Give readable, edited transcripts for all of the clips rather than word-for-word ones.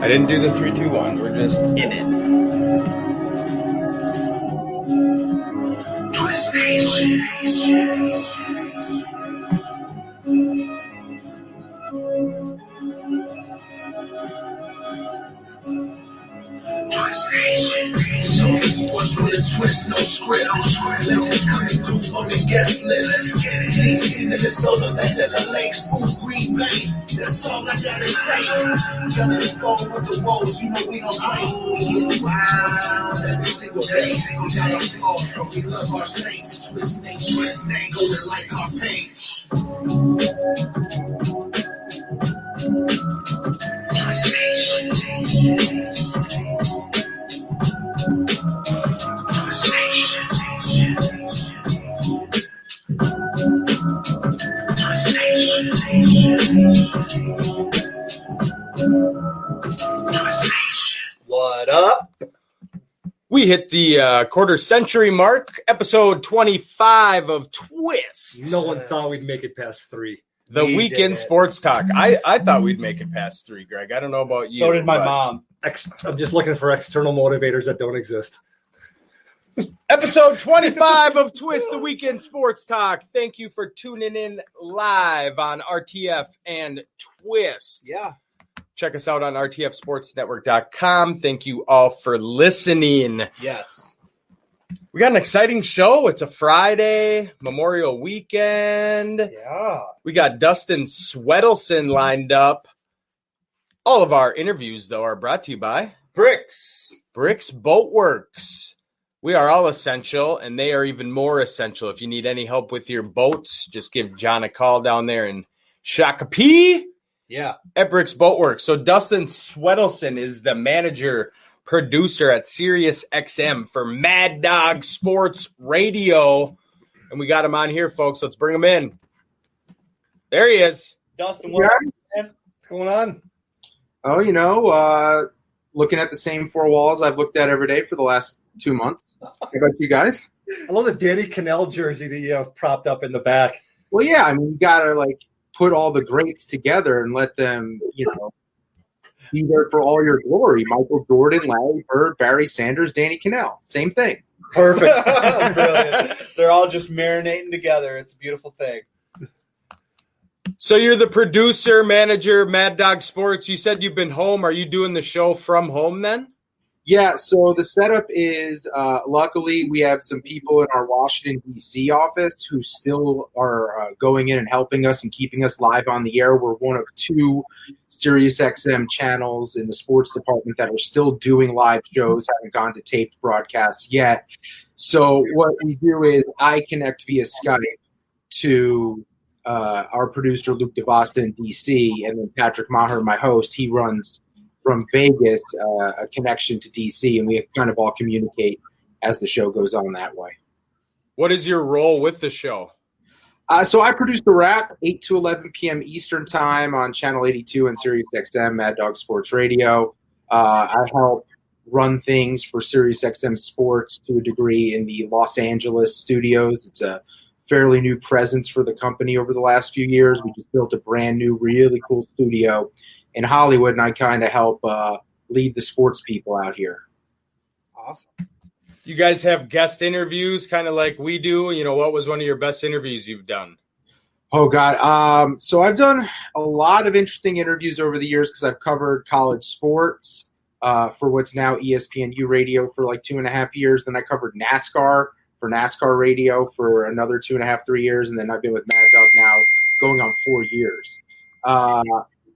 I didn't do the 3, 2, 1. We're just in it. Twist Nation. Twist Nation. It's only sports with a twist, no script. Legends coming through on the guest list. DC, Minnesota, land of the lakes, food, Green Bay. That's all I gotta say. Young and strong with the wolves, you know we don't play. We get wild every single day. We got our flaws, but we love our saints. Twist Nation, go and like our page. Twist Nation. Twist Nation. Twist Nation. What up? We hit the quarter century mark, episode 25 of Twist. No one thought we'd make it past 3. The weekend sports talk. I thought we'd make it past 3, Greg. I don't know about you. So did my mom. I'm just looking for external motivators that don't exist. Episode 25 of Twist, the weekend sports talk. Thank you for tuning in live on RTF and Twist. Yeah. Check us out on rtfsportsnetwork.com. Thank you all for listening. Yes. We got an exciting show. It's a Friday, Memorial Weekend. Yeah. We got Dustin Swedelson lined up. All of our interviews, though, are brought to you by Bricks Boatworks. We are all essential, and they are even more essential. If you need any help with your boats, just give John a call down there in Shakopee. Yeah. At Bricks Boatworks. So Dustin Swedelson is the manager producer at Sirius XM for Mad Dog Sports Radio. And we got him on here, folks. Let's bring him in. There he is. Dustin, what's going on? Oh, looking at the same 4 walls I've looked at every day for the last 2 months. How about you guys? I love the Danny Cannell jersey that you have propped up in the back. Well, yeah, I mean, you got to, put all the greats together and let them, be there for all your glory. Michael Jordan, Larry Bird, Barry Sanders, Danny Cannell. Same thing. Perfect. Brilliant. They're all just marinating together. It's a beautiful thing. So you're the producer, manager, Mad Dog Sports. You said you've been home. Are you doing the show from home then? Yeah, so the setup is, luckily, we have some people in our Washington, D.C. office who still are going in and helping us and keeping us live on the air. We're one of 2 Sirius XM channels in the sports department that are still doing live shows, haven't gone to taped broadcasts yet. So what we do is I connect via Skype to our producer, Luke DeVosta in D.C., and then Patrick Maher, my host, he runs from Vegas, a connection to DC, and we kind of all communicate as the show goes on that way. What is your role with the show? So I produce the wrap, 8 to 11 p.m. Eastern time on Channel 82 and Sirius XM, Mad Dog Sports Radio. I help run things for Sirius XM Sports to a degree in the Los Angeles studios. It's a fairly new presence for the company over the last few years. We just built a brand new, really cool studio in Hollywood, and I kind of help lead the sports people out here. Awesome. You guys have guest interviews kind of like we do. What was one of your best interviews you've done? Oh, God. So I've done a lot of interesting interviews over the years because I've covered college sports for what's now ESPNU Radio for 2.5 years. Then I covered NASCAR for NASCAR Radio for another 2.5, 3 years. And then I've been with Mad Dog now going on 4 years.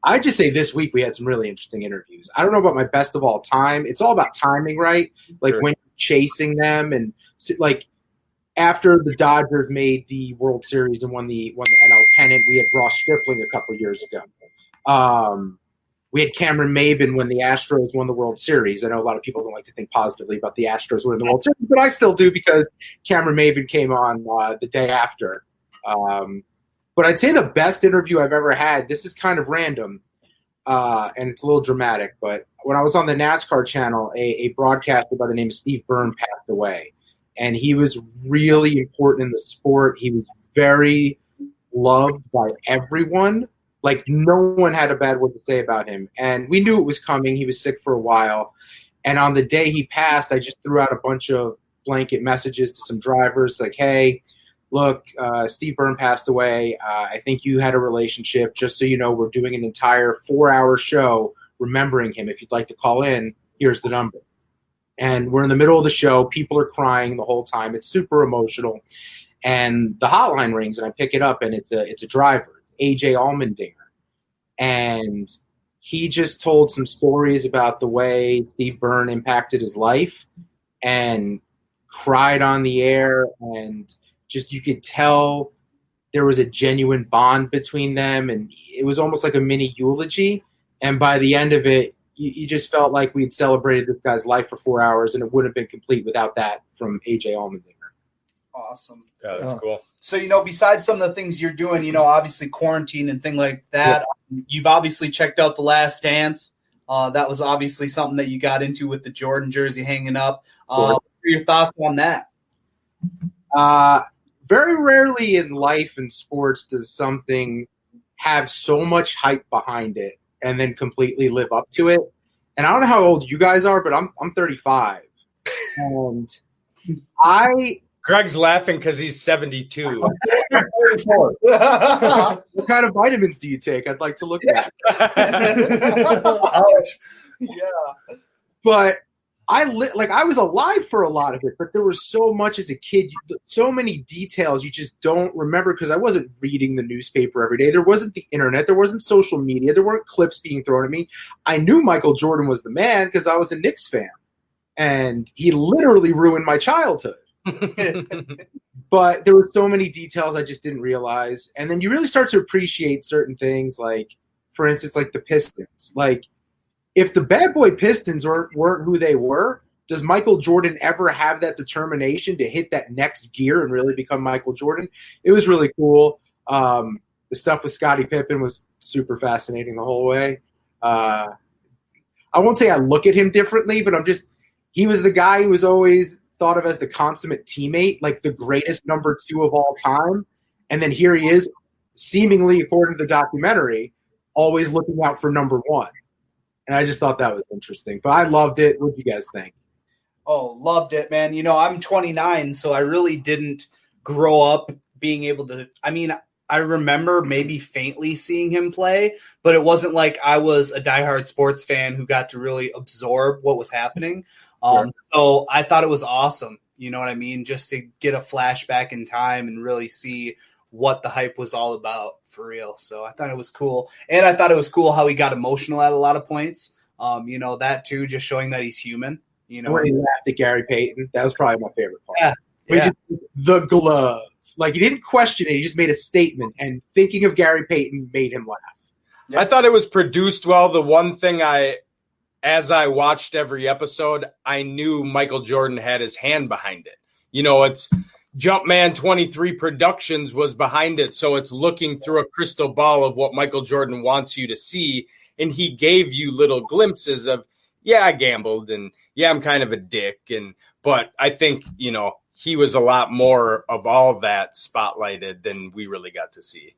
I'd just say this week we had some really interesting interviews. I don't know about my best of all time. It's all about timing, right? Sure. When you're chasing them and after the Dodgers made the World Series and won the NL pennant, we had Ross Stripling a couple years ago. We had Cameron Maben when the Astros won the World Series. I know a lot of people don't like to think positively about the Astros winning the World Series, but I still do because Cameron Maben came on the day after. But I'd say the best interview I've ever had, this is kind of random, and it's a little dramatic, but when I was on the NASCAR channel, a broadcaster by the name of Steve Byrne passed away. And he was really important in the sport. He was very loved by everyone, Like, no one had a bad word to say about him. And we knew it was coming. He was sick for a while. And on the day he passed, I just threw out a bunch of blanket messages to some drivers like, hey, look, Steve Byrne passed away. I think you had a relationship. Just so you know, we're doing an entire 4-hour show remembering him. If you'd like to call in, here's the number. And we're in the middle of the show. People are crying the whole time. It's super emotional. And the hotline rings, and I pick it up, and it's a driver. AJ Allmendinger, and he just told some stories about the way Steve Byrne impacted his life and cried on the air, and just you could tell there was a genuine bond between them, and it was almost like a mini eulogy. And by the end of it, you just felt like we'd celebrated this guy's life for 4 hours, and it wouldn't have been complete without that from AJ Allmendinger. Awesome. Yeah, that's cool. So, besides some of the things you're doing, obviously quarantine and thing like that, you've obviously checked out The Last Dance. That was obviously something that you got into with the Jordan jersey hanging up. What are your thoughts on that? Very rarely in life and sports does something have so much hype behind it and then completely live up to it. And I don't know how old you guys are, but I'm 35. And Greg's laughing because he's 72. What kind of vitamins do you take? I'd like to look at. Yeah. But I was alive for a lot of it, but there was so much as a kid, so many details you just don't remember because I wasn't reading the newspaper every day. There wasn't the internet. There wasn't social media. There weren't clips being thrown at me. I knew Michael Jordan was the man because I was a Knicks fan, and he literally ruined my childhood. But there were so many details I just didn't realize. And then you really start to appreciate certain things, like, for instance, like the Pistons. Like, if the bad boy Pistons weren't who they were, does Michael Jordan ever have that determination to hit that next gear and really become Michael Jordan? It was really cool. The stuff with Scottie Pippen was super fascinating the whole way. I won't say I look at him differently, but he was the guy who was always thought of as the consummate teammate, like the greatest number 2 of all time. And then here he is, seemingly, according to the documentary, always looking out for number 1. And I just thought that was interesting. But I loved it. What do you guys think? Oh, loved it, man. I'm 29, so I really didn't grow up being able to – I remember maybe faintly seeing him play, but it wasn't like I was a diehard sports fan who got to really absorb what was happening. Sure. So I thought it was awesome, you know what I mean, just to get a flashback in time and really see what the hype was all about for real. So I thought it was cool. And I thought it was cool how he got emotional at a lot of points. That too, just showing that he's human. When he laughed at Gary Payton, that was probably my favorite part. Yeah. The glove. Like, he didn't question it. He just made a statement. And thinking of Gary Payton made him laugh. Yeah. I thought it was produced well. The one thing as I watched every episode, I knew Michael Jordan had his hand behind it. It's Jumpman 23 Productions was behind it, so it's looking through a crystal ball of what Michael Jordan wants you to see, and he gave you little glimpses of, I gambled, and I'm kind of a dick, but I think, he was a lot more of all that spotlighted than we really got to see.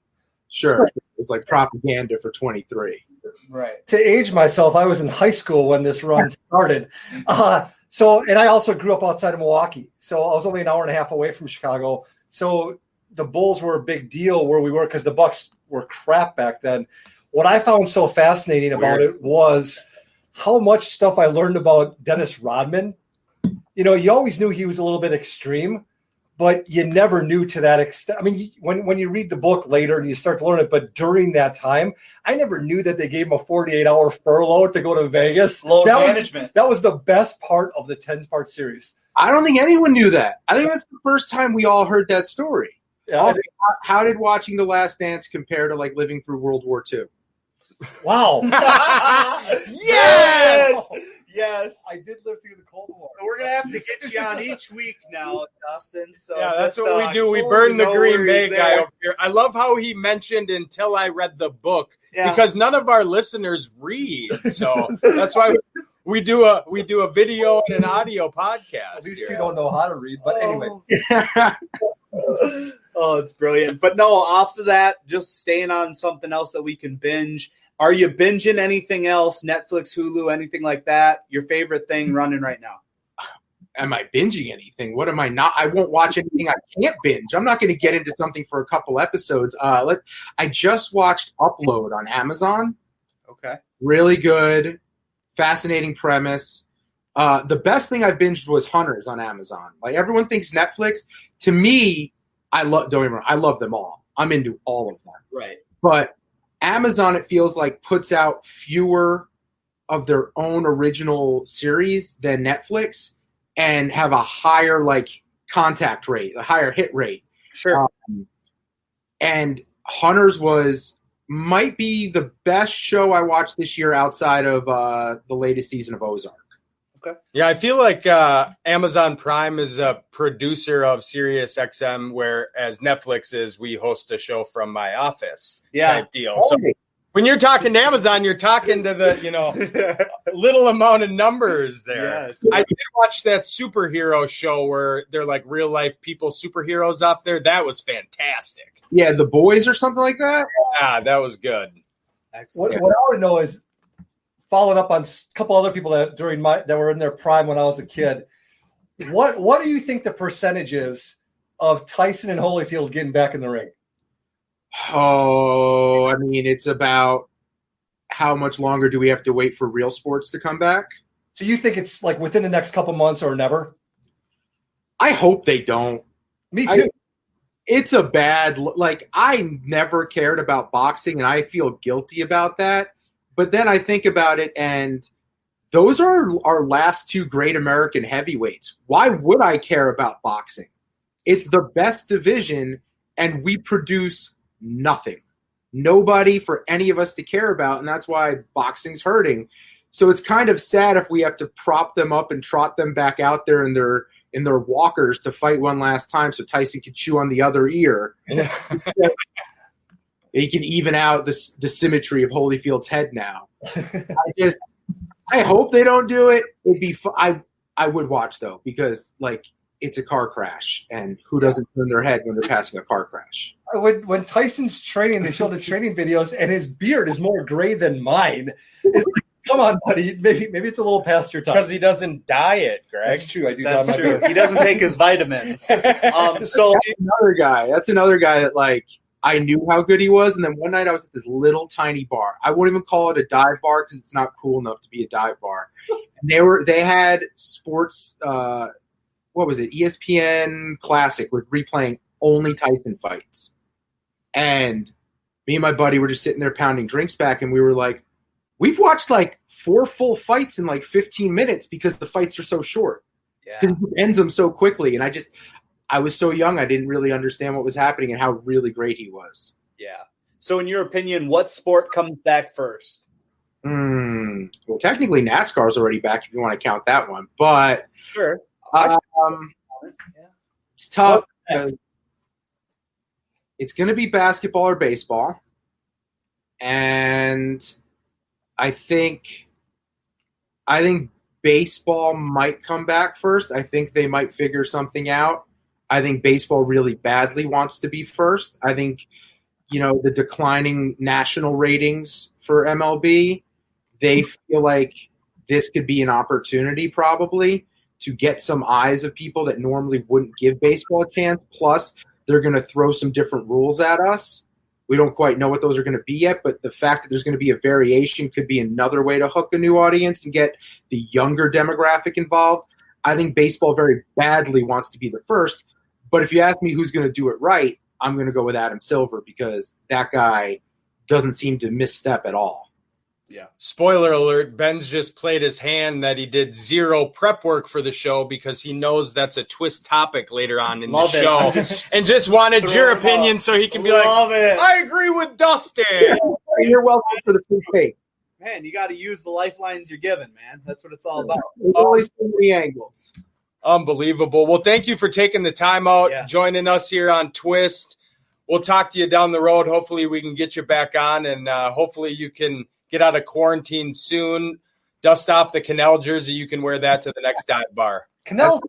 Sure. It was like propaganda for 23. Right. To age myself, I was in high school when this run started. And I also grew up outside of Milwaukee. So I was only an hour and a half away from Chicago. So the Bulls were a big deal where we were because the Bucks were crap back then. What I found so fascinating about it was how much stuff I learned about Dennis Rodman. You always knew he was a little bit extreme, but you never knew to that extent. When you read the book later and you start to learn it, but during that time, I never knew that they gave him a 48-hour furlough to go to Vegas. Load management. That was the best part of the 10-part series. I don't think anyone knew that. I think that's the first time we all heard that story. Yeah. How did watching The Last Dance compare to, like, living through World War II? Wow. Yes. I did live through the Cold War. So we're going to have to get you on each week now, Dustin. So that's what we do. We burn the Green Bay guy over here. I love how he mentioned until I read the book because none of our listeners read. So that's why we do a video and an audio podcast. These two don't know how to read, but anyway. Oh, it's brilliant. But no, off of that, just staying on something else that we can binge. Are you binging anything else? Netflix, Hulu, anything like that? Your favorite thing running right now? Am I binging anything? What am I not? I won't watch anything I can't binge. I'm not going to get into something for a couple episodes. I just watched Upload on Amazon. Okay. Really good. Fascinating premise. The best thing I binged was Hunters on Amazon. Like, everyone thinks Netflix. To me, don't get me wrong, I love them all. I'm into all of them. Right. But Amazon, it feels like, puts out fewer of their own original series than Netflix, and have a higher contact rate, a higher hit rate. Sure. And Hunters might be the best show I watched this year outside of the latest season of Ozark. Okay. Yeah, I feel like Amazon Prime is a producer of Sirius XM, whereas Netflix is we host a show from my office type deal. So when you're talking to Amazon, you're talking to the little amount of numbers there. Yeah, I did watch that superhero show where they're like real life people, superheroes out there. That was fantastic. Yeah, The Boys or something like that. Yeah, that was good. Excellent. What I want to know is, following up on a couple other people that were in their prime when I was a kid, what do you think the percentage is of Tyson and Holyfield getting back in the ring? Oh, I mean, it's about how much longer do we have to wait for real sports to come back? So you think it's like within the next couple months or never? I hope they don't. Me too. It's a bad, I never cared about boxing, and I feel guilty about that. But then I think about it, and those are our last two great American heavyweights. Why would I care about boxing? It's the best division, and we produce nothing. Nobody for any of us to care about, and that's why boxing's hurting. So it's kind of sad if we have to prop them up and trot them back out there in their walkers to fight one last time so Tyson can chew on the other ear. He can even out the symmetry of Holyfield's head now. I hope they don't do it. It'd be I would watch, though, because it's a car crash, and who doesn't turn their head when they're passing a car crash? When Tyson's training, they show the training videos, and his beard is more gray than mine. It's like, come on, buddy. Maybe it's a little past your time. Because he doesn't diet, Greg. That's true. I do. That's dye my true. beard. He doesn't take his vitamins. So That's another guy that I knew how good he was, and then one night I was at this little tiny bar. I won't even call it a dive bar because it's not cool enough to be a dive bar. And they had sports. What was it? ESPN Classic was replaying only Tyson fights, and me and my buddy were just sitting there pounding drinks back, and we were like, we've watched 4 full fights in 15 minutes because the fights are so short. Yeah. Because he ends them so quickly, and I was so young, I didn't really understand what was happening and how really great he was. Yeah. So in your opinion, what sport comes back first? Well, technically NASCAR's already back if you want to count that one, but Sure. it's tough because it's going to be basketball or baseball. And I think baseball might come back first. I think they might figure something out. I think baseball really badly wants to be first. I think, the declining national ratings for MLB, they feel like this could be an opportunity probably to get some eyes of people that normally wouldn't give baseball a chance. Plus, they're going to throw some different rules at us. We don't quite know what those are going to be yet, but the fact that there's going to be a variation could be another way to hook a new audience and get the younger demographic involved. I think baseball very badly wants to be the first. But if you ask me who's going to do it right, I'm going to go with Adam Silver because that guy doesn't seem to misstep at all. Yeah. Spoiler alert, Ben's just played his hand that he did zero prep work for the show because he knows that's a twist topic later on in the show. And just wanted your opinion so he can be I agree with Dustin. You're welcome for the free take. Man, you got to use the lifelines you're given, man. That's what it's all about. There's always so many angles. Unbelievable. Well, thank you for taking the time out, joining us here on Twist. We'll talk to you down the road. Hopefully we can get you back on, and hopefully you can get out of quarantine soon. Dust off the Canal jersey. You can wear that to the next dive bar. Canal.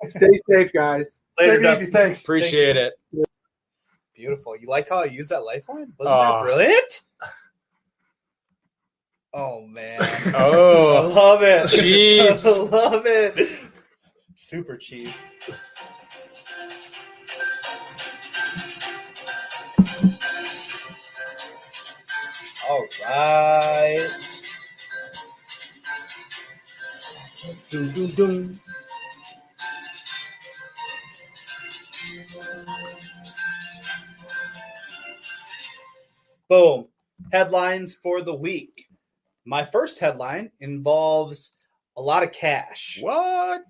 Stay safe, guys. Later, Take it easy. Dustin. Thanks. Appreciate it. Beautiful. You like how I used that lifeline? Wasn't Oh. that brilliant? Oh, man. I Oh, love it. Chief. I love it. Super Chief. All right. Dun, dun, dun. Boom. Headlines for the week. My first headline involves a lot of cash. what?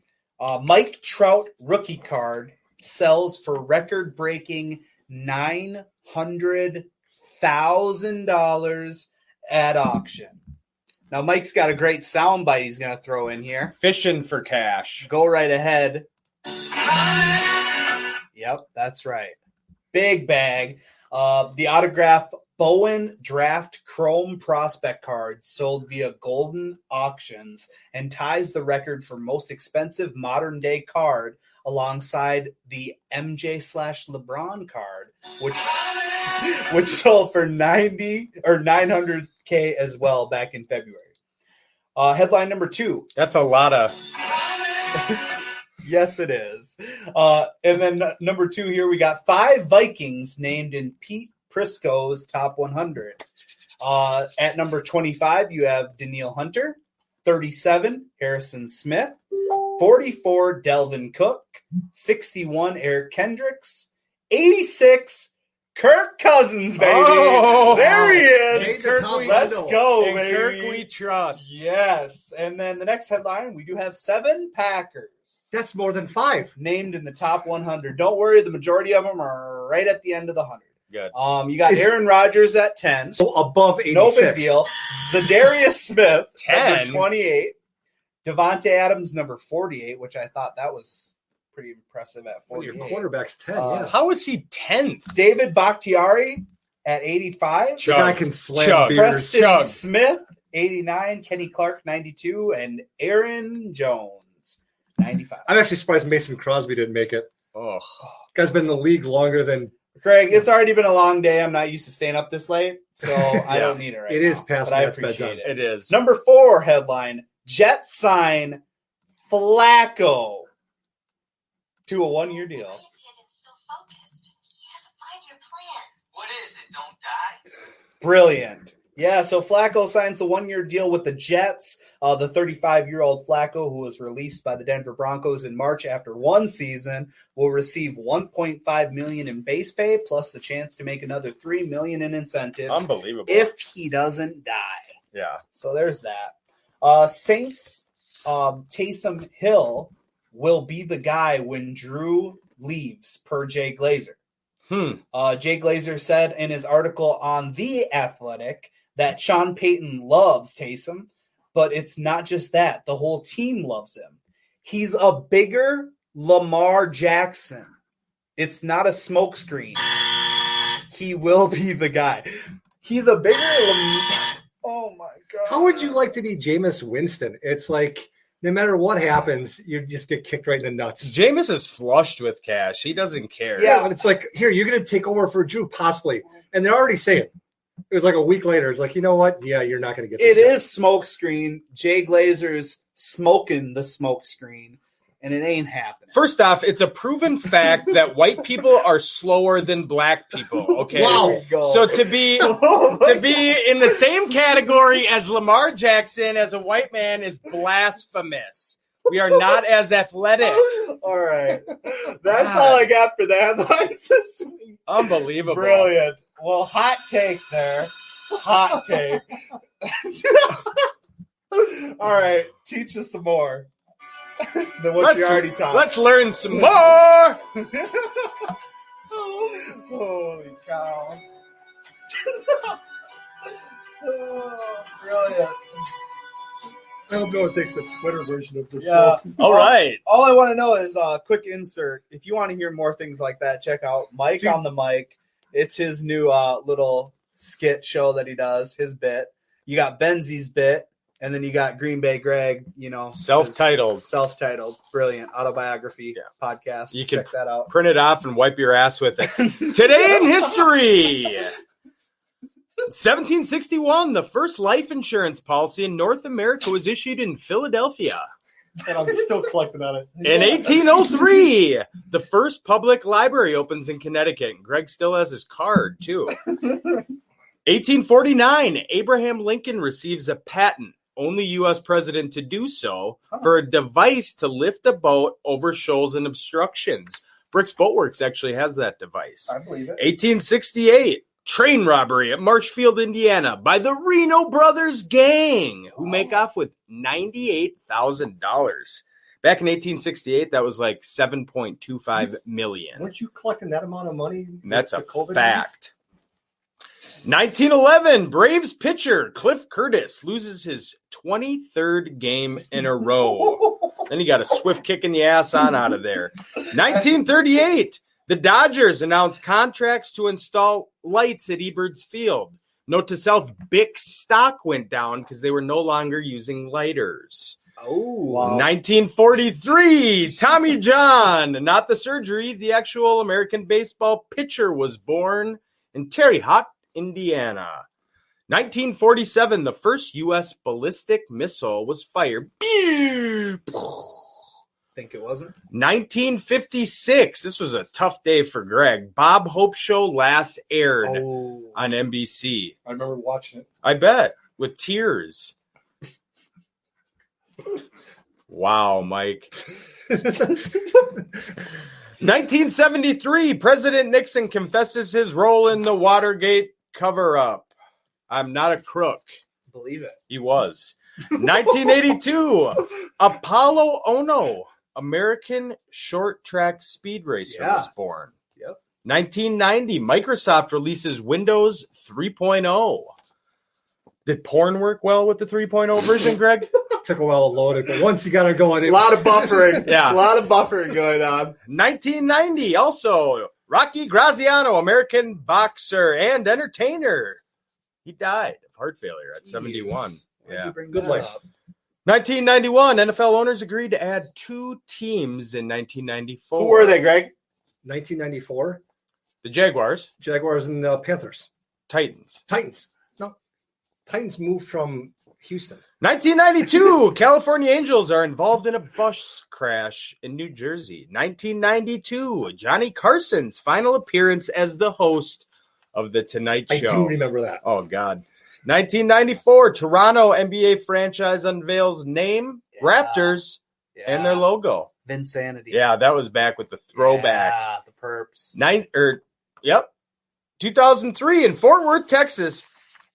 Mike Trout rookie card sells for record-breaking $900,000 at auction. Now, Mike's got a great soundbite he's going to throw in here. Fishing for cash. Go right ahead. Yep, that's right. Big bag. The autograph Bowen Draft Chrome Prospect card sold via Golden Auctions and ties the record for most expensive modern day card alongside the MJ/LeBron card, which sold for 90 or 900K as well back in February. Headline number 2. That's a lot of. Yes, it is. And then number 2 here, we got 5 Vikings named in Pete Prisco's top 100. At number 25, you have Daniil Hunter. 37, Harrison Smith. 44, Delvin Cook. 61, Eric Kendricks. 86, Kirk Cousins, baby. Oh, there he Made is. the Kirk, top let's window. go, And baby. Kirk we trust. Yes. And then the next headline, we do have 7 Packers That's more than 5. named in the top 100. Don't worry, the majority of them are right at the end of the 100. Good. You got Aaron Rodgers at 10. So above 86. No big deal. Zadarius Smith, 10? number 28. Devontae Adams, number 48, which I thought that was pretty impressive at Well, your 48. quarterback's 10, Uh, How is he 10th? David Bakhtiari at 85. The guy can slam Chug. beers. Preston Chug. Smith, 89. Kenny Clark, 92. And Aaron Jones, 95. I'm actually surprised Mason Crosby didn't make it. Oh, Guy's been in the league longer than Craig, it's already been a long day. I'm not used to staying up this late, so I don't need it right It now. is past but I Matt's appreciate bedtime. it. it is. Number 4 headline, Jets sign Flacco to a 1-year deal. What is it? Don't die? Brilliant. Yeah, so Flacco signs a 1-year deal with the Jets. The 35-year-old Flacco, who was released by the Denver Broncos in March after 1 season, will receive $1.5 million in base pay plus the chance to make another $3 million in incentives Unbelievable. if he doesn't die. yeah. So there's that. Saints Taysom Hill will be the guy when Drew leaves, per Jay Glazer. Jay Glazer said in his article on The Athletic that Sean Payton loves Taysom, but it's not just that. The whole team loves him. He's a bigger Lamar Jackson. It's not a smokescreen. He will be the guy. He's a bigger Oh, my God. How would you like to be Jameis Winston? It's like no matter what happens, you just get kicked right in the nuts. Jameis is flushed with cash. He doesn't care. Yeah, and it's like, here, you're going to take over for Drew, possibly. And they're already saying it was like a week later. It's like, you know what? Yeah, you're not going to get It this is smoke screen. Jay Glazer's smoking the smoke screen, and it ain't happening. First off, it's a proven fact that white people are slower than black people. Okay. Wow. There we go. So to be in the same category as Lamar Jackson as a white man is blasphemous. We are not as athletic. All right. That's all I got for the headlines this week. Unbelievable. Brilliant. Well, hot take there. Hot take. All right. Teach us some more than what you already taught. Let's learn some more. Holy cow. Oh, brilliant. I hope no one takes the Twitter version of the Yeah. show. All right. All I want to know is a quick insert. If you want to hear more things like that, check out Mike on the Mic. It's his new little skit show that he does, his bit. You got Benzi's bit, And then you got Green Bay Greg, Self-titled. Brilliant autobiography podcast. You can check that out. Print it off and wipe your ass with it. Today in history. 1761, the first life insurance policy in North America was issued in Philadelphia. And I'm still collecting on it. In 1803, the first public library opens in Connecticut. Greg still has his card, too. 1849, Abraham Lincoln receives a patent, only U.S. president to do so, for a device to lift a boat over shoals and obstructions. Bricks Boatworks actually has that device. I believe it. 1868, train robbery at Marshfield, Indiana by the Reno Brothers gang, who make off with $98,000. Back in 1868, that was like $7.25 million. Weren't you collecting that amount of money? That's a fact. 1911, Braves pitcher Cliff Curtis loses his 23rd game in a row. Then he got a swift kick in the ass on out of there. 1938, the Dodgers announced contracts to install lights at Eberts Field. Note to self, Bic stock went down because they were no longer using lighters. Oh, wow. 1943, Tommy John, not the surgery, the actual American baseball pitcher was born in Terre Haute, Indiana. 1947, the first U.S. ballistic missile was fired. Think it wasn't? 1956, this was a tough day for Greg. Bob Hope Show last aired on NBC. I remember watching it. I bet, with tears. Wow, Mike. 1973, President Nixon confesses his role in the Watergate cover-up. I'm not a crook. Believe it. He was. 1982, Apollo Ono, American short track speed racer, was born. Yep. 1990, Microsoft releases Windows 3.0. Did porn work well with the 3.0 version, Greg? Took a while to load it, but once you got it going, a lot of buffering. Yeah. A lot of buffering going on. 1990, also, Rocky Graziano, American boxer and entertainer. He died of heart failure at 71. Yeah. Good life. 1991, NFL owners agreed to add 2 teams in 1994. Who were they, Greg? 1994, The Jaguars. Jaguars and Panthers. Titans. No, Titans moved from Houston. 1992, California Angels are involved in a bus crash in New Jersey. 1992, Johnny Carson's final appearance as the host of The Tonight Show. I do remember that. Oh, God. 1994, Toronto NBA franchise unveils name, Raptors, and their logo. Vinsanity. Yeah, that was back with the throwback. Yeah, the perps. 2003, in Fort Worth, Texas,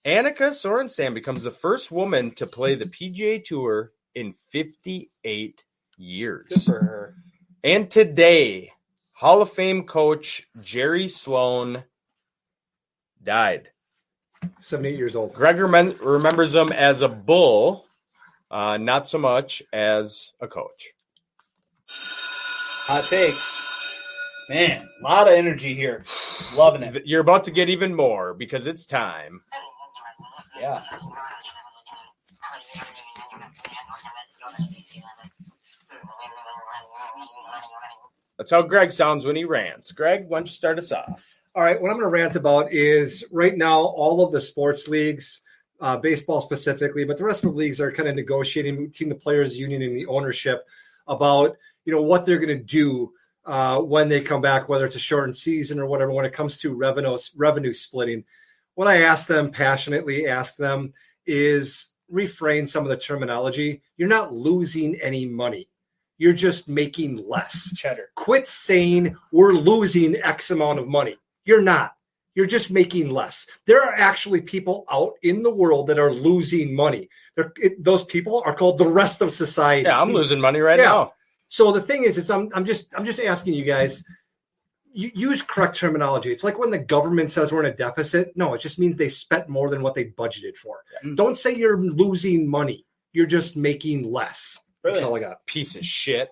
Annika Sorenstam becomes the first woman to play the PGA Tour in 58 years. Good for her. And today, Hall of Fame coach Jerry Sloan died. 78 years old. Greg remembers him as a bull, not so much as a coach. Hot takes. Man, a lot of energy here. Loving it. You're about to get even more because it's time. Yeah. That's how Greg sounds when he rants. Greg, why don't you start us off? All right, what I'm going to rant about is right now all of the sports leagues, baseball specifically, but the rest of the leagues are kind of negotiating between the players' union and the ownership about what they're going to do when they come back, whether it's a shortened season or whatever. When it comes to revenue splitting, what I passionately ask them is refrain some of the terminology. You're not losing any money. You're just making less. Cheddar. Quit saying we're losing X amount of money. You're not. You're just making less. There are actually people out in the world that are losing money. Those people are called the rest of society. Yeah, I'm losing money right now. So the thing is, I'm just asking you guys, use correct terminology. It's like when the government says we're in a deficit. No, it just means they spent more than what they budgeted for. Yeah. Don't say you're losing money. You're just making less. Really? That's all I got. Piece of shit.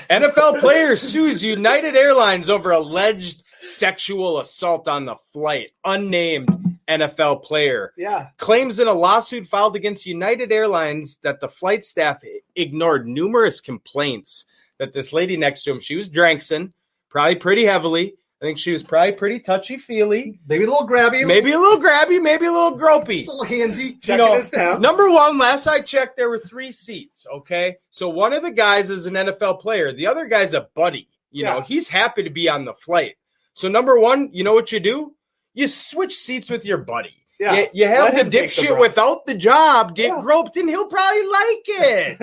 NFL player sues United Airlines over alleged sexual assault on the flight. Unnamed NFL player. Yeah. Claims in a lawsuit filed against United Airlines that the flight staff ignored numerous complaints that this lady next to him, she was drinking, probably pretty heavily. I think she was probably pretty touchy-feely. Maybe a little grabby. Maybe a little grabby, maybe a little gropey. A little handsy. Checking his temp. Number one, last I checked, there were 3 seats, okay? So one of the guys is an NFL player. The other guy's a buddy. You know, he's happy to be on the flight. So number one, you know what you do? You switch seats with your buddy. Yeah. You have Let the him take the dipshit brunt. without the job get groped, and he'll probably like it.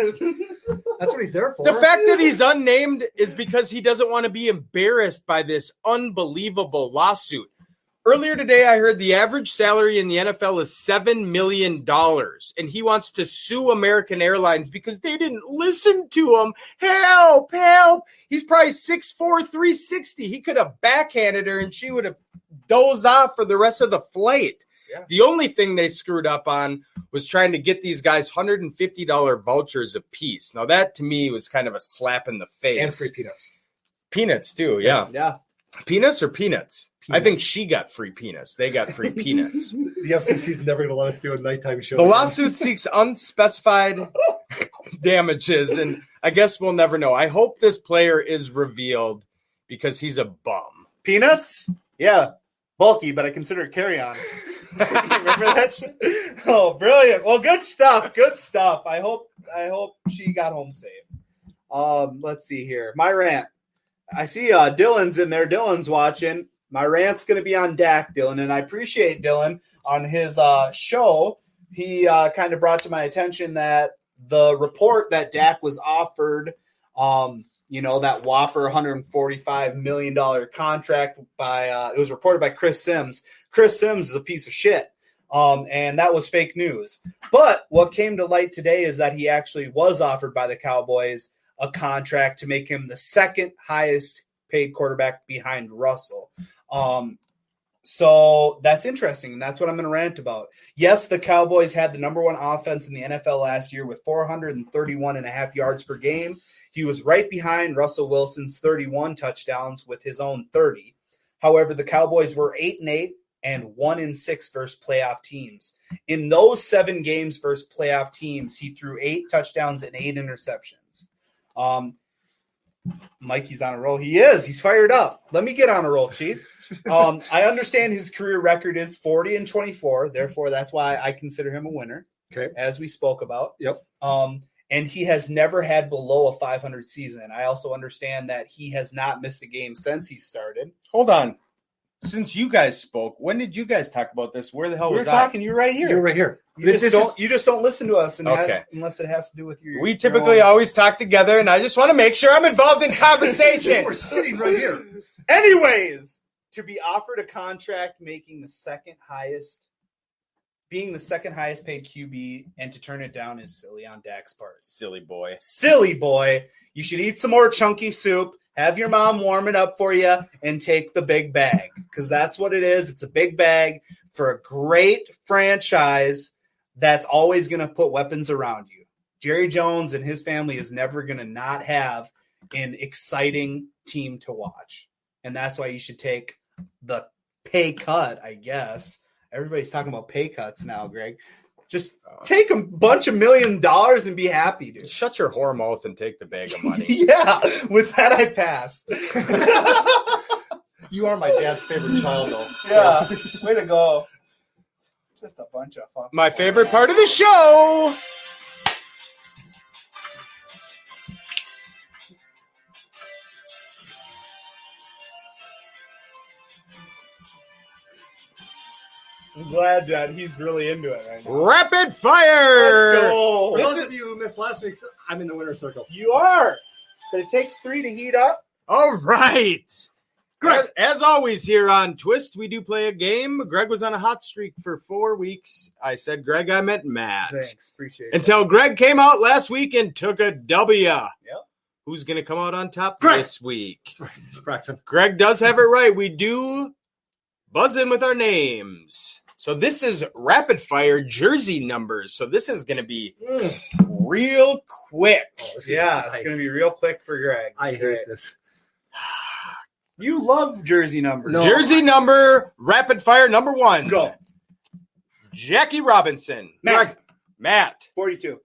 That's what he's there for. The fact that he's unnamed is because he doesn't want to be embarrassed by this unbelievable lawsuit. Earlier today, I heard the average salary in the NFL is $7 million, and he wants to sue American Airlines because they didn't listen to him. Help, help. He's probably 6'4", 360. He could have backhanded her, and she would have dozed off for the rest of the flight. Yeah. The only thing they screwed up on was trying to get these guys $150 vouchers a piece. Now, that to me was kind of a slap in the face. And free peanuts. Peanuts, too, yeah. Yeah. Peanuts or peanuts? I think she got free peanuts. They got free peanuts. The FCC's never going to let us do a nighttime show. The lawsuit seeks unspecified damages, and I guess we'll never know. I hope this player is revealed because he's a bum. Peanuts? Yeah. Bulky, but I consider it carry-on. Remember that shit? Oh, brilliant. Well, good stuff. Good stuff. I hope she got home safe. Let's see here. My rant. I see Dylan's in there. Dylan's watching. My rant's going to be on Dak, Dylan, and I appreciate Dylan on his show. He kind of brought to my attention that the report that Dak was offered, that whopper $145 million contract it was reported by Chris Sims. Chris Sims is a piece of shit. And that was fake news. But what came to light today is that he actually was offered by the Cowboys a contract to make him the second highest paid quarterback behind Russell. So that's interesting, and that's what I'm going to rant about. Yes, the Cowboys had the number one offense in the NFL last year with 431.5 yards per game. He was right behind Russell Wilson's 31 touchdowns with his own 30. However, the Cowboys were 8-8 and 1-6 versus playoff teams. In those 7 games versus playoff teams, he threw 8 touchdowns and 8 interceptions. Mikey's on a roll. He is. He's fired up. Let me get on a roll, Chief. I understand his career record is 40-24. Therefore, that's why I consider him a winner. Okay. As we spoke about. Yep. And he has never had below a 500 season. I also understand that he has not missed a game since he started. Hold on. Since you guys spoke, when did you guys talk about this? Where the hell We was were talking. You're right here. You're right here. You just don't listen to us unless it has to do with your. We typically always talk together, and I just want to make sure I'm involved in conversation. We're sitting right here. Anyways, to be offered a contract being the second highest paid QB, and to turn it down is silly on Dak's part. Silly boy. Silly boy. You should eat some more chunky soup, have your mom warm it up for you, and take the big bag. Because that's what it is. It's a big bag for a great franchise that's always going to put weapons around you. Jerry Jones and his family is never going to not have an exciting team to watch. And that's why you should take the pay cut, I guess. Everybody's talking about pay cuts now, Greg. Just take a bunch of $1 million and be happy, dude. Shut your whore mouth and take the bag of money. Yeah, with that I pass. You are my dad's favorite child, though. Yeah, way to go. Just a bunch of fuck. My favorite part of the show. I'm glad that he's really into it right now. Rapid fire. Let's go. For those of you who missed last week, I'm in the winner's circle. You are. But it takes 3 to heat up. All right. Greg. As always here on Twist, we do play a game. Greg was on a hot streak for 4 weeks. I said Greg, I meant Matt. Thanks. Appreciate it. Until Greg came out last week and took a W. Yep. Who's going to come out on top Greg. this week? Braxton. Greg does have it right. We do buzz in with our names. So this is rapid fire jersey numbers. So this is going to be real quick. Yeah, it's going to be real quick for Greg. I hate this. You love jersey numbers. No. Jersey number, rapid fire number 1. Go. Jackie Robinson. Matt. 42.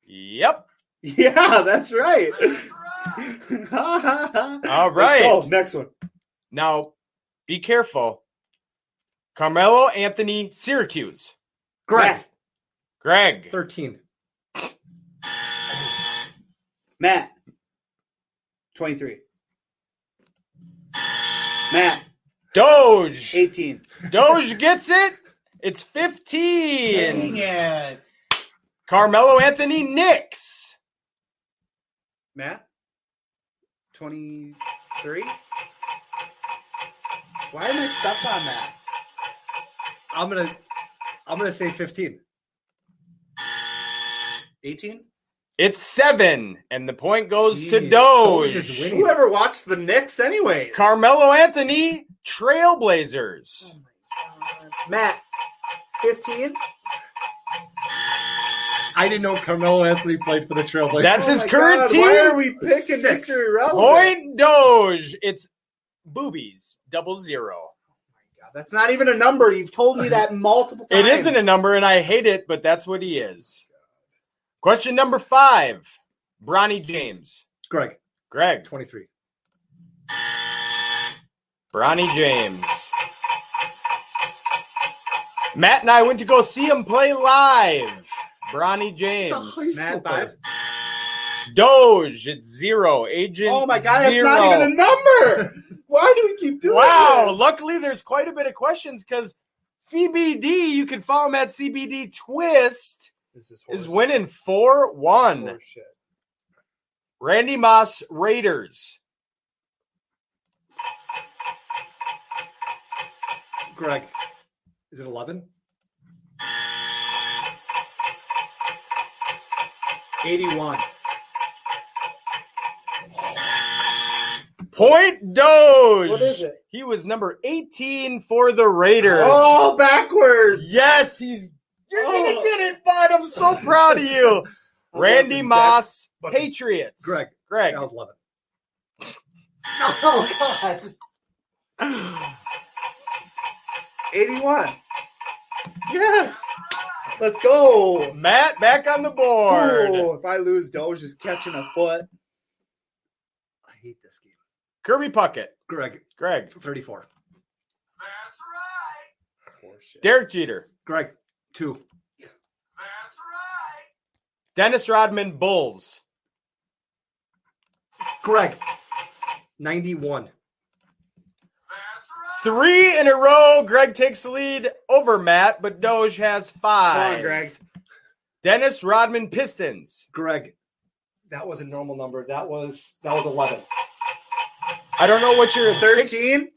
Yep. Yeah, that's right. All right. Let's go. Next one. Now, be careful. Carmelo Anthony, Syracuse. Greg. 13. Matt. 23. Matt. Doge. 18. Doge gets it. It's 15. Dang it. Carmelo Anthony, Knicks. Matt. 23. Why am I stuck on that? I'm gonna say 15. 18. It's 7, and the point goes to Jeez, Doge. Doge is winning. Whoever watched the Knicks anyways? Carmelo Anthony, Trailblazers. Oh my God. Matt. 15. I didn't know Carmelo Anthony played for the Trailblazers. That's his my current God, team. Why are we picking 6. Mr. Irrelevant? Point Doge. It's boobies, 00. God, that's not even a number. You've told me that multiple times. It isn't a number, and I hate it, but that's what he is. Question number 5. Bronny James. Greg. 23. Bronny James. Matt and I went to go see him play live. Bronny James. Matt, 5. Doge, it's 0. Agent, Oh my God, 0. that's not even a number. Why do we keep doing Wow, this? luckily there's quite a bit of questions because CBD, you can follow him at CBD Twist, is winning 4-1. Randy Moss, Raiders. Greg. Is it 11? 81. Point Doge. What is it? He was number 18 for the Raiders. Oh, backwards. Yes, you're going to get it, bud. I'm so proud of you. Randy Moss, Patriots. Greg. Greg. That was 11. Oh, God. 81. Yes. Let's go. Matt, back on the board. Oh, if I lose, Doge is catching a foot. I hate this game. Kirby Puckett. Greg. 34. 34. Derek Jeter. Greg. 2. Dennis Rodman, Bulls. Greg. 91. 3 in a row. Greg takes the lead over Matt, but Doge has 5. Come on, Greg. Dennis Rodman, Pistons. Greg. That was a normal number. That was 11. I don't know what your 13.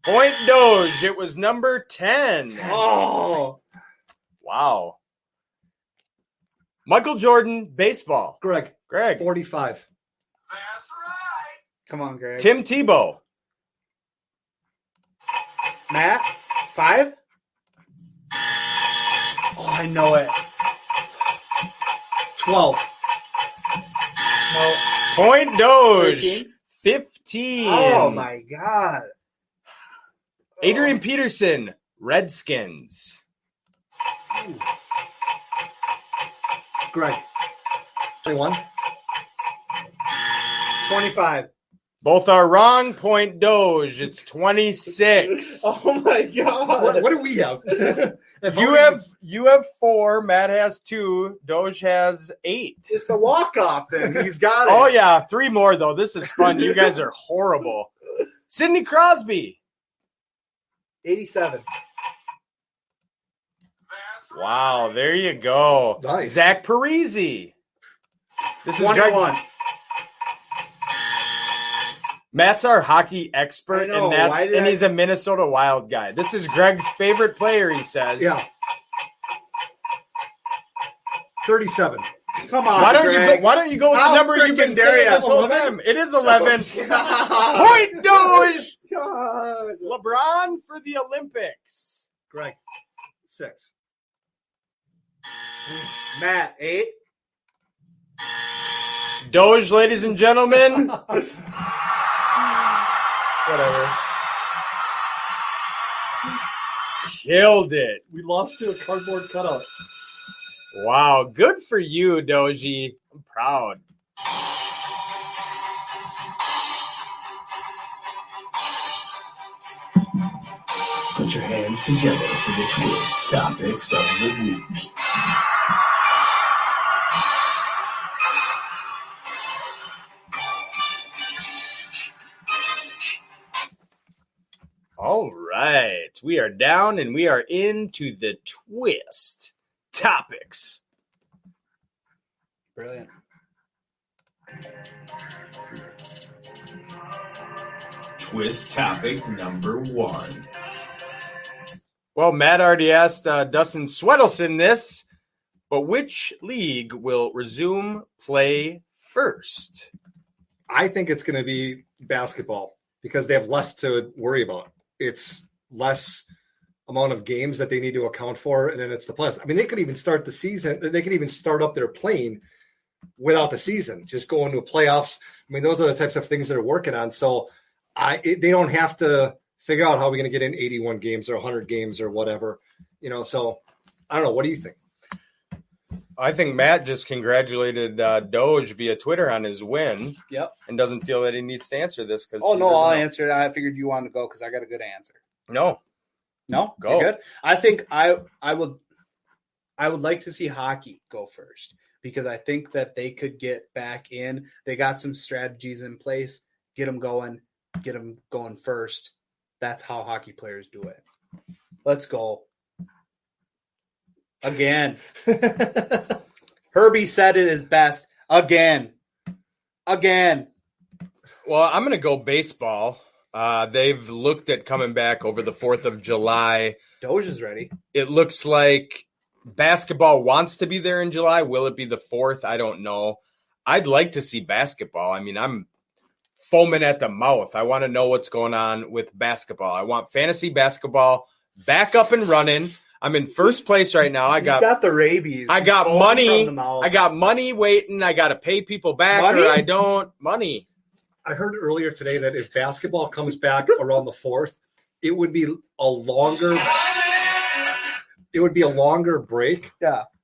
Point Doge. It was number 10. Oh. Wow. Michael Jordan, baseball. Greg. 45. Come on, Greg. Tim Tebow. Matt, 5. Oh, I know it. 12. No. Point Doge. 13. 15. Oh, my God. Adrian Peterson, Redskins. Greg. 21. 25. Both are wrong. Point Doge. It's 26. Oh, my God. What do we have? You have 4. Matt has 2. Doge has 8. It's a walk-off, then. He's got it. Oh, yeah. 3 more, though. This is fun. You guys are horrible. Sidney Crosby. 87. Wow. There you go. Nice. Zach Parise. This is 21. Greg's. Matt's our hockey expert, I know. and he's a Minnesota Wild guy. This is Greg's favorite player, he says. Yeah. 37. Come on, Why don't Greg. you go with the How number you've been freaking dare saying ya? this whole 11? time? It is 11. God. Point Doge. God. LeBron for the Olympics. Greg. 6. Matt, 8. Doge, ladies and gentlemen, Whatever. Killed it. We lost to a cardboard cutout. Wow. Good for you, Doji. I'm proud. Put your hands together for the twist topics of the week. All right. We are down and we are into the twist topics. Brilliant. Twist topic number 1. Well, Matt already asked Dustin Swedelson this, but which league will resume play first? I think it's going to be basketball because they have less to worry about. It's less amount of games that they need to account for, and then it's the plus. I mean, they could even start the season. They could even start up their playing without the season, just go into playoffs. I mean, those are the types of things they're working on. So they don't have to figure out how we're going to get in 81 games or 100 games or whatever, so I don't know. What do you think? I think Matt just congratulated Doge via Twitter on his win. Yep. And doesn't feel that he needs to answer this because. Oh, no, I'll answer it. I figured you wanted to go because I got a good answer. No. Go. You're good. I think I would like to see hockey go first because I think that they could get back in. They got some strategies in place. Get them going first. That's how hockey players do it. Let's go. Again. Herbie said it is best. Again. Well, I'm going to go baseball. They've looked at coming back over the 4th of July. Doge is ready. It looks like basketball wants to be there in July. Will it be the 4th? I don't know. I'd like to see basketball. I mean, I'm foaming at the mouth. I want to know what's going on with basketball. I want fantasy basketball back up and running. I'm in first place right now. He's got the rabies. I got money. I got money waiting. I got to pay people back or I don't. Money. I heard earlier today that if basketball comes back around the 4th, it would be a longer break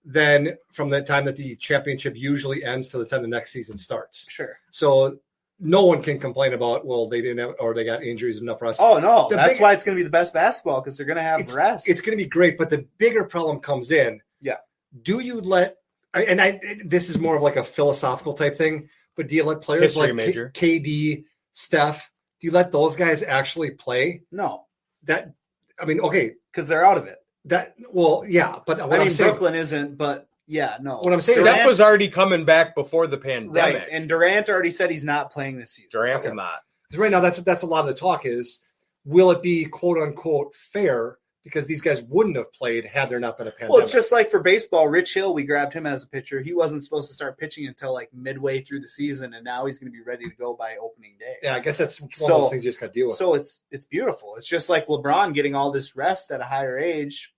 than from the time that the championship usually ends to the time the next season starts. Sure. So no one can complain about, they didn't have, or they got injuries, enough rest. Oh, no. That's why it's going to be the best basketball because they're going to have rest. It's going to be great, but the bigger problem comes in. Yeah. Do you this is more of like a philosophical type thing, but do you let players like KD, Steph, do you let those guys actually play? No. Okay. Because they're out of it. But Brooklyn isn't, but yeah, no. What I'm saying, Steph was already coming back before the pandemic. Right, and Durant already said he's not playing this season. Durant will not. Because right now, that's a lot of the talk is, will it be quote unquote fair? Because these guys wouldn't have played had there not been a pandemic. Well, it's just like for baseball, Rich Hill, we grabbed him as a pitcher. He wasn't supposed to start pitching until like midway through the season, and now he's going to be ready to go by opening day. Yeah, I guess that's one of those things you just got to deal with. So it's beautiful. It's just like LeBron getting all this rest at a higher age.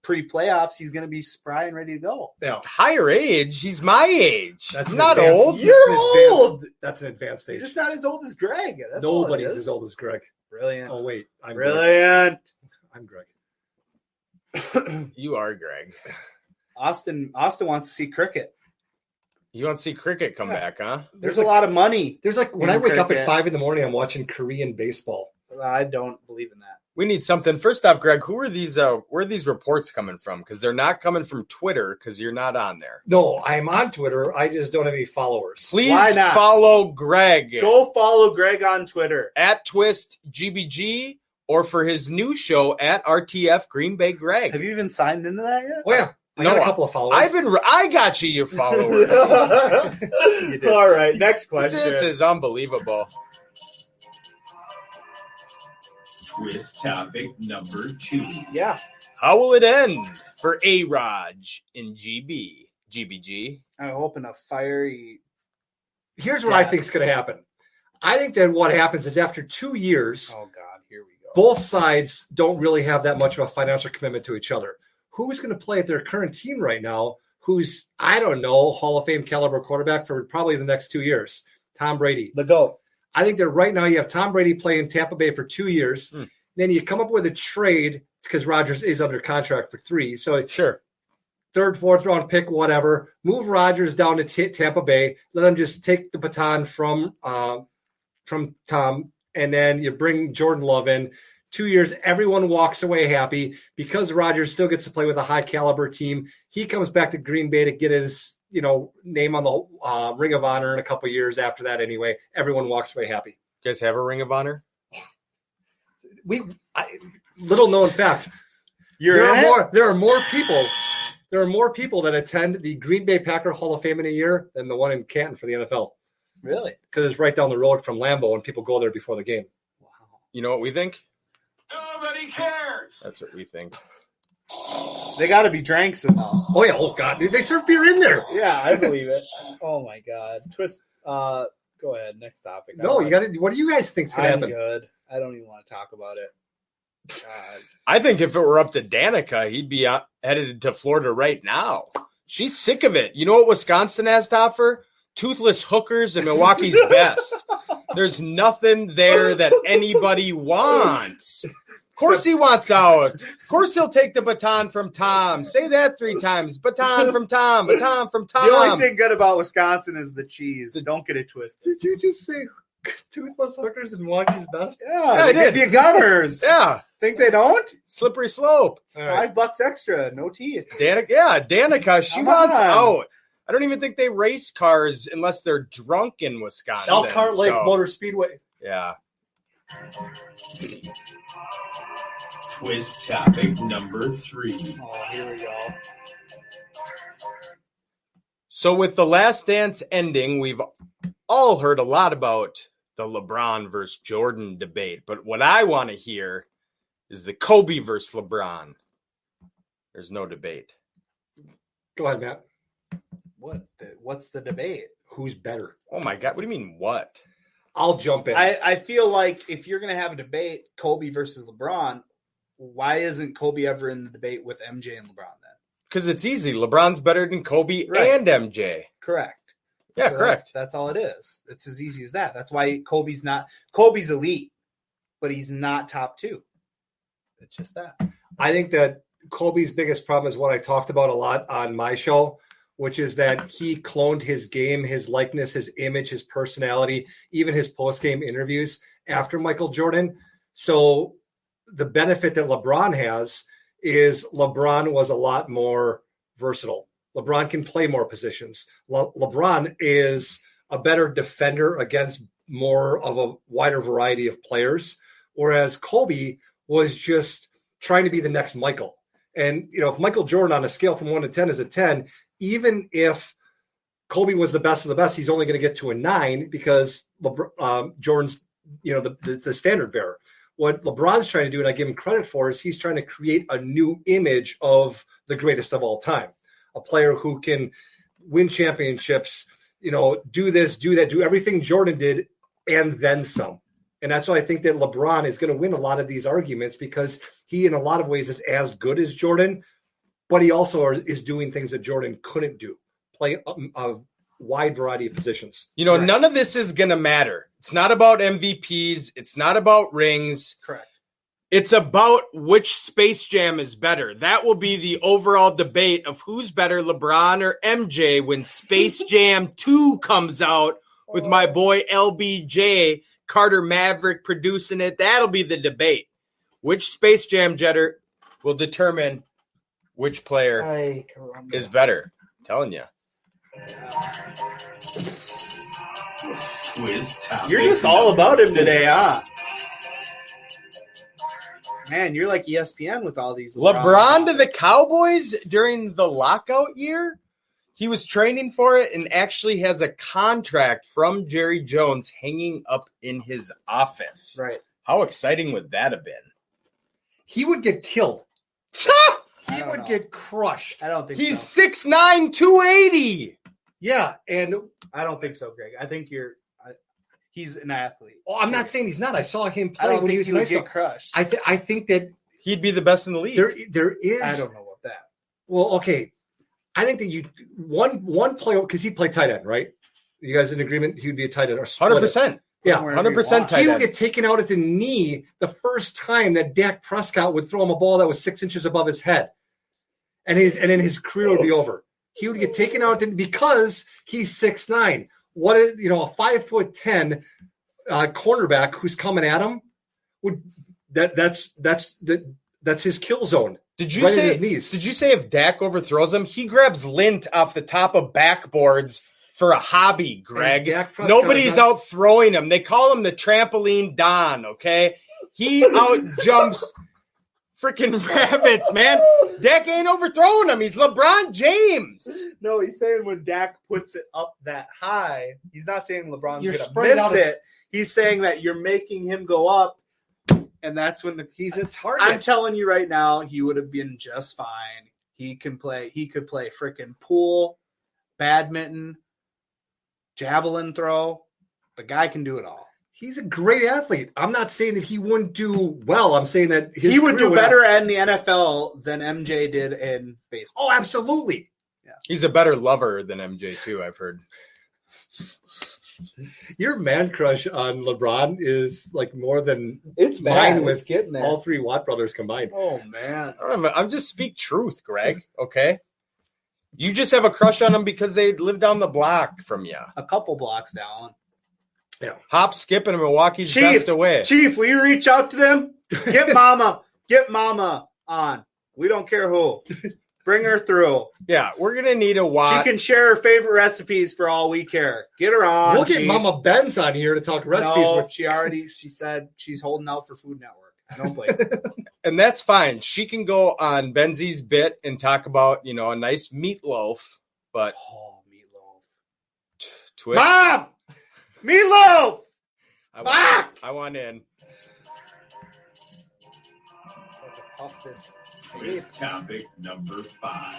Pre-playoffs, he's going to be spry and ready to go. Yeah. Higher age? He's my age. That's not old. You're old. That's an advanced age. You're just not as old as Greg. That's Nobody's as old as Greg. Brilliant. Oh, wait. I'm brilliant. Greg. I'm Greg. You are Greg. Austin wants to see cricket. You want to see cricket come back, huh? There's a lot of money. There's when I wake up at 5 a.m, I'm watching Korean baseball. I don't believe in that. We need something. First off, Greg, where are these reports coming from? Because they're not coming from Twitter because you're not on there. No, I'm on Twitter. I just don't have any followers. Please follow Greg. Go follow Greg on Twitter. At TwistGBG or for his new show at RTF Green Bay Greg. Have you even signed into that yet? Oh, yeah. I got a couple of followers. I got you followers. You all right, next question. This is unbelievable. Twist topic number 2. Yeah. How will it end for A-Raj in GBG? I hope in a fiery. Here's what I think is going to happen. I think that what happens is after 2 years, oh God, here we go. Both sides don't really have that much of a financial commitment to each other. Who's going to play at their current team right now? Who's, I don't know, Hall of Fame caliber quarterback for probably the next 2 years? Tom Brady. The GOAT. I think that right now you have Tom Brady playing Tampa Bay for 2 years. Then you come up with a trade because Rodgers is under contract for 3. So Sure. 3rd, 4th round pick, whatever. Move Rodgers down to Tampa Bay. Let him just take the baton from Tom, and then you bring Jordan Love in. 2 years, everyone walks away happy because Rodgers still gets to play with a high caliber team. He comes back to Green Bay to get his name on the Ring of Honor in a couple years after that. Anyway, everyone walks away happy. You guys have a Ring of Honor? Little known fact. There are more people that attend the Green Bay Packer Hall of Fame in a year than the one in Canton for the NFL. Really? Because it's right down the road from Lambeau, and people go there before the game. Wow. You know what we think? Nobody cares. That's what we think. They got to be dranks in now. Oh yeah! Oh god, dude, they serve beer in there. Yeah, I believe it. Oh my god. Twist. Go ahead. Next topic. No, you got to. What do you guys think's gonna I'm happen? good. I don't even want to talk about it. God. I think if it were up to Danica, he'd be headed to Florida right now. She's sick of it. You know what Wisconsin has to offer? Toothless hookers and Milwaukee's best. There's nothing there that anybody wants. Of course he wants out. Of course he'll take the baton from Tom. Say that 3 times. Baton from Tom. Baton from Tom. The only thing good about Wisconsin is the cheese. Don't get it twisted. Did you just say toothless hookers and Milwaukee's best? Yeah, I they give did. you gummers. Yeah. Think they don't? Slippery slope. All right. $5 extra, no teeth. Danica, she Come wants on. out. I don't even think they race cars unless they're drunk in Wisconsin. Elkhart Lake so, Motor Speedway. Yeah. Twist topic number 3. Oh, here we go. So with The Last Dance ending, we've all heard a lot about the LeBron versus Jordan debate. But what I want to hear is the Kobe versus LeBron. There's no debate. Go ahead, Matt. What's the debate? Who's better? Oh my God. What do you mean, what? I'll jump in. I feel like if you're going to have a debate, Kobe versus LeBron, why isn't Kobe ever in the debate with MJ and LeBron then? Because it's easy. LeBron's better than Kobe Right. and MJ. Correct. Yeah, So correct. That's all it is. It's as easy as that. That's why Kobe's elite, but he's not top 2. It's just that. I think that Kobe's biggest problem is what I talked about a lot on my show, which is that he cloned his game, his likeness, his image, his personality, even his post-game interviews after Michael Jordan. So the benefit that LeBron has is LeBron was a lot more versatile. LeBron can play more positions. LeBron is a better defender against more of a wider variety of players, whereas Kobe was just trying to be the next Michael. And, if Michael Jordan on a scale from 1 to 10 is a 10, even if Kobe was the best of the best, he's only going to get to a 9 because Jordan's, the standard bearer. What LeBron's trying to do, and I give him credit for, is he's trying to create a new image of the greatest of all time, a player who can win championships, do this, do that, do everything Jordan did, and then some. And that's why I think that LeBron is going to win a lot of these arguments because he, in a lot of ways, is as good as Jordan, but he also is doing things that Jordan couldn't do, play a wide variety of positions. Right. None of this is going to matter. It's not about MVPs. It's not about rings. Correct. It's about which Space Jam is better. That will be the overall debate of who's better, LeBron or MJ, when Space Jam 2 comes out with my boy LBJ, Carter Maverick producing it. That'll be the debate. Which Space Jam jetter will determine which player is better. I'm telling you. Twist topic. You're just all about him today, huh? Man, you're like ESPN with all these LeBron to the Cowboys during the lockout year. He was training for it and actually has a contract from Jerry Jones hanging up in his office. Right. How exciting would that have been? He would get killed. I He don't would know. get crushed. I don't think He's so. 6'9", 280. Yeah, and I don't think so, Greg. I think he's an athlete. I'm not saying he's not. I saw him I play don't when he think was he in high would school. get crushed. I think that He'd be the best in the league. there is. I don't know about that. Well, okay. I think that one player, because he played tight end, right? You guys in agreement? He would be a tight end or split it. 100%. Yeah, 100% tight he would end. get taken out at the knee the first time that Dak Prescott would throw him a ball that was 6 inches above his head. And then his career would be over. He would get taken out because he's 6'9". What is, a 5'10" cornerback who's coming at him that's his kill zone. Did you right say? in his knees. Did you say if Dak overthrows him, he grabs lint off the top of backboards for a hobby, Greg? Nobody's out throwing him. They call him the trampoline Don. Okay, he out jumps freaking rabbits, man. Dak ain't overthrowing him. He's LeBron James. No, he's saying when Dak puts it up that high, he's not saying LeBron's You're going to spreading miss out it. He's saying that you're making him go up, and that's when he's a target. I'm telling you right now, he would have been just fine. He could play freaking pool, badminton, javelin throw. The guy can do it all. He's a great athlete. I'm not saying that he wouldn't do well. I'm saying that he would do better in the NFL than MJ did in baseball. Oh, absolutely. Yeah. He's a better lover than MJ too, I've heard. Your man crush on LeBron is like more than it's mine with getting there. All three Watt brothers combined. Oh man, I'm just speak truth, Greg. Okay, you just have a crush on him because they live down the block from you. A couple blocks down. Yeah, hop, skip, and Milwaukee's best away. Chief, will you reach out to them? Get mama on. We don't care who. Bring her through. Yeah, we're gonna need a Watt. She can share her favorite recipes for all we care. Get her on. We'll get Mama Benz on here to talk recipes. No, she said she's holding out for Food Network. I don't blame her. And that's fine. She can go on Benzie's bit and talk about, a nice meatloaf. But meatloaf. Twitch. Mom! Meatloaf! I want in. Quiz topic number 5.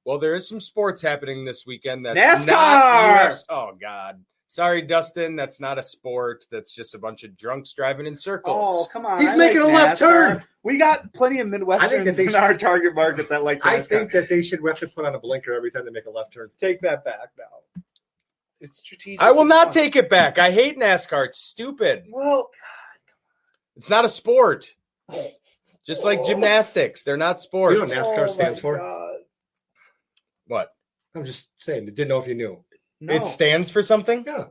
Well, there is some sports happening this weekend. That's NASCAR! Not US. Oh, God. Sorry, Dustin. That's not a sport. That's just a bunch of drunks driving in circles. Oh, come on. He's making a left turn. We got plenty of Midwesterners in our target market that like NASCAR. I think that they should have to put on a blinker every time they make a left turn. Take that back now. It's strategic. I will not take it back. I hate NASCAR. It's stupid. Well, It's not a sport. Just like gymnastics. They're not sports. You know what NASCAR stands for? God. What? I'm just saying. Didn't know if you knew. No. It stands for something? Yeah.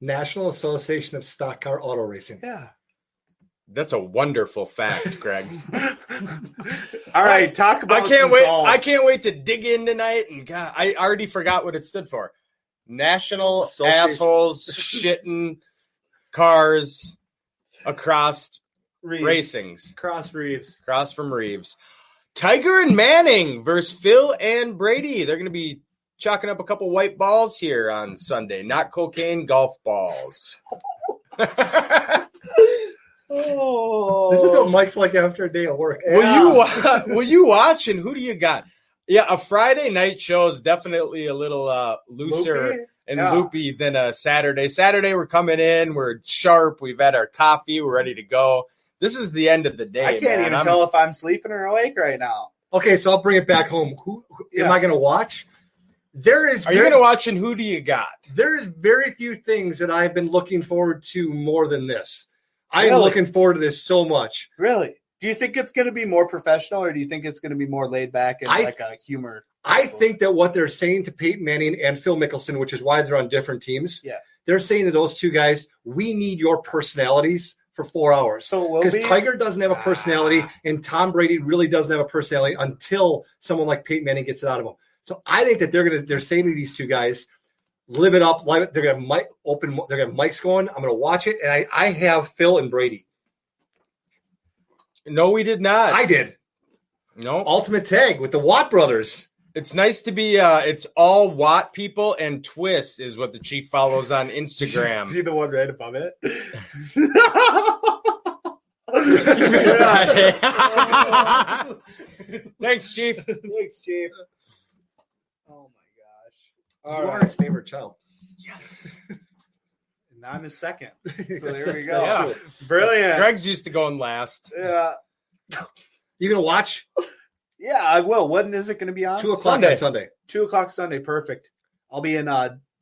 National Association of Stock Car Auto Racing. Yeah. That's a wonderful fact, Greg. All right, talk about I can't wait. golf. I can't wait to dig in tonight. And God, I already forgot what it stood for. National Assholes Shitting Cars Across Racings. Cross Reeves. Cross from Reeves. Tiger and Manning versus Phil and Brady. They're going to be chalking up a couple white balls here on Sunday. Not cocaine, golf balls. Oh, This is what Mike's like after a day of work. Yeah. Will you watch, and who do you got? Yeah, a Friday night show is definitely a little looser Loopy? and loopy than a Saturday. Saturday, we're coming in. We're sharp. We've had our coffee. We're ready to go. This is the end of the day. I can't even tell if I'm sleeping or awake right now. Okay, so I'll bring it back home. Who am I going to watch? Are you going to watch, and who do you got? There's very few things that I've been looking forward to more than this. I am looking forward to this so much. Really? Do you think it's going to be more professional, or do you think it's going to be more laid back and like a humor? I think that what they're saying to Peyton Manning and Phil Mickelson, which is why they're on different teams, they're saying to those two guys, we need your personalities for 4 hours. So because Tiger doesn't have a personality, and Tom Brady really doesn't have a personality until someone like Peyton Manning gets it out of him. So I think that they're saying to these two guys, live it up. They're going to they're going to mics going. I'm going to watch it, and I have Phil and Brady. No, we did not. I did. No. Ultimate Tag with the Watt brothers. It's nice to be it's all Watt people, and Twist is what the Chief follows on Instagram. See the one right above it? Thanks, Chief. Thanks, Chief. Oh my gosh. You are his favorite child. Yes. And I'm his second. So there we go. Yeah. Brilliant. Greg's used to going last. Yeah. You going to watch? Yeah, I will. When is it going to be on? 2 o'clock on Sunday. 2 o'clock Sunday. Perfect. I'll be in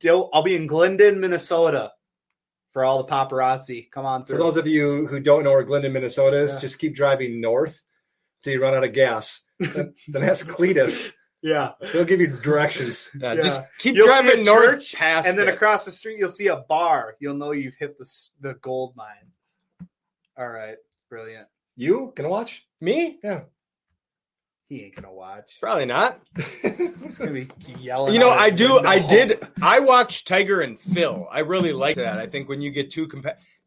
I'll be in Glendon, Minnesota for all the paparazzi. Come on through. For those of you who don't know where Glendon, Minnesota is, just keep driving north till you run out of gas. Then ask Cletus. Yeah. They'll give you directions. Yeah, just keep You'll see driving a north church, past and then it. across the street, you'll see a bar. You'll know you've hit the gold mine. All right. Brilliant. You gonna watch? Me? Yeah. He ain't going to watch. Probably not. He's going to be yelling. You know, out I his do. window. I watched Tiger and Phil. I really like that. I think when you get two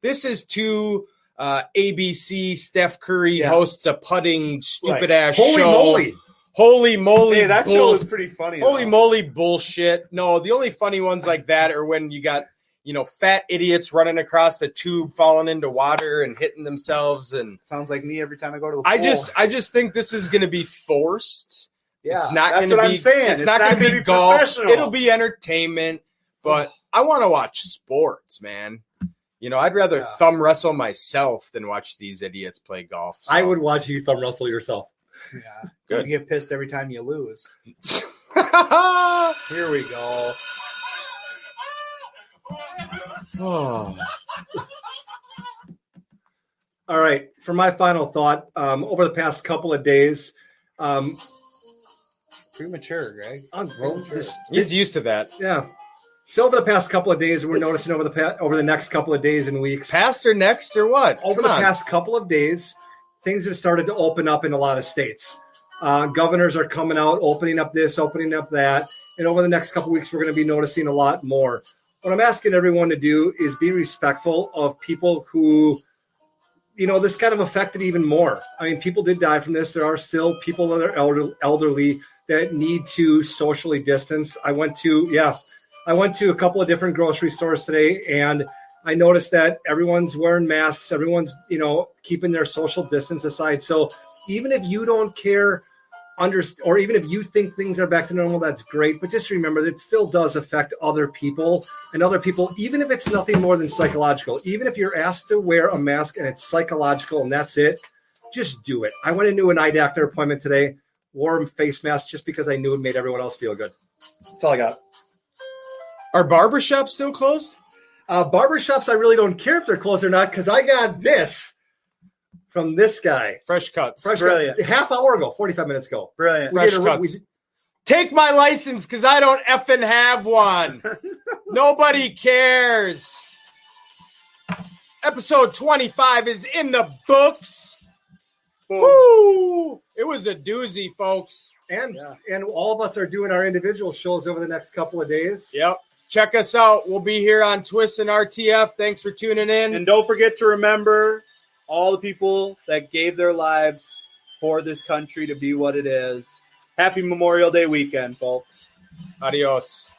this is two ABC Steph Curry hosts a putting stupid ass Holy show. moly. Holy moly! Hey, that show was pretty funny. Holy though. moly bullshit. No, the only funny ones like that are when you got, fat idiots running across the tube, falling into water and hitting themselves. And Sounds like me every time I go to the pool. I just think this is going to be forced. Yeah, it's not that's going to what be. I'm saying. It's not going to be golf. professional. It'll be entertainment, but I want to watch sports, man. I'd rather thumb wrestle myself than watch these idiots play golf. So. I would watch you thumb wrestle yourself. Yeah, Good. You get pissed every time you lose. Here we go. Oh. All right. For my final thought, over the past couple of days, Premature, Greg. He's used to that. Yeah. So over the past couple of days, we're noticing over the next couple of days and weeks, Past or next or what? over the past couple of days, things have started to open up in a lot of states. Governors are coming out, opening up this, opening up that. And over the next couple of weeks, we're going to be noticing a lot more. What I'm asking everyone to do is be respectful of people who, this kind of affected even more. I mean, people did die from this. There are still people that are elderly that need to socially distance. I went to a couple of different grocery stores today, and I noticed that everyone's wearing masks. Everyone's, keeping their social distance aside. So even if you don't care, or even if you think things are back to normal, that's great. But just remember that it still does affect other people, even if it's nothing more than psychological. Even if you're asked to wear a mask and it's psychological and that's it, just do it. I went into an eye doctor appointment today, wore a face mask just because I knew it made everyone else feel good. That's all I got. Are barbershops still closed? Barbershops, I really don't care if they're closed or not because I got this from this guy. Fresh cuts. Brilliant. Half hour ago, 45 minutes ago. Brilliant. We Fresh did a- cuts. Take my license because I don't effing have one. Nobody cares. Episode 25 is in the books. Boom. Woo! It was a doozy, folks. And all of us are doing our individual shows over the next couple of days. Yep. Check us out. We'll be here on Twist and RTF. Thanks for tuning in. And don't forget to remember all the people that gave their lives for this country to be what it is. Happy Memorial Day weekend, folks. Adios.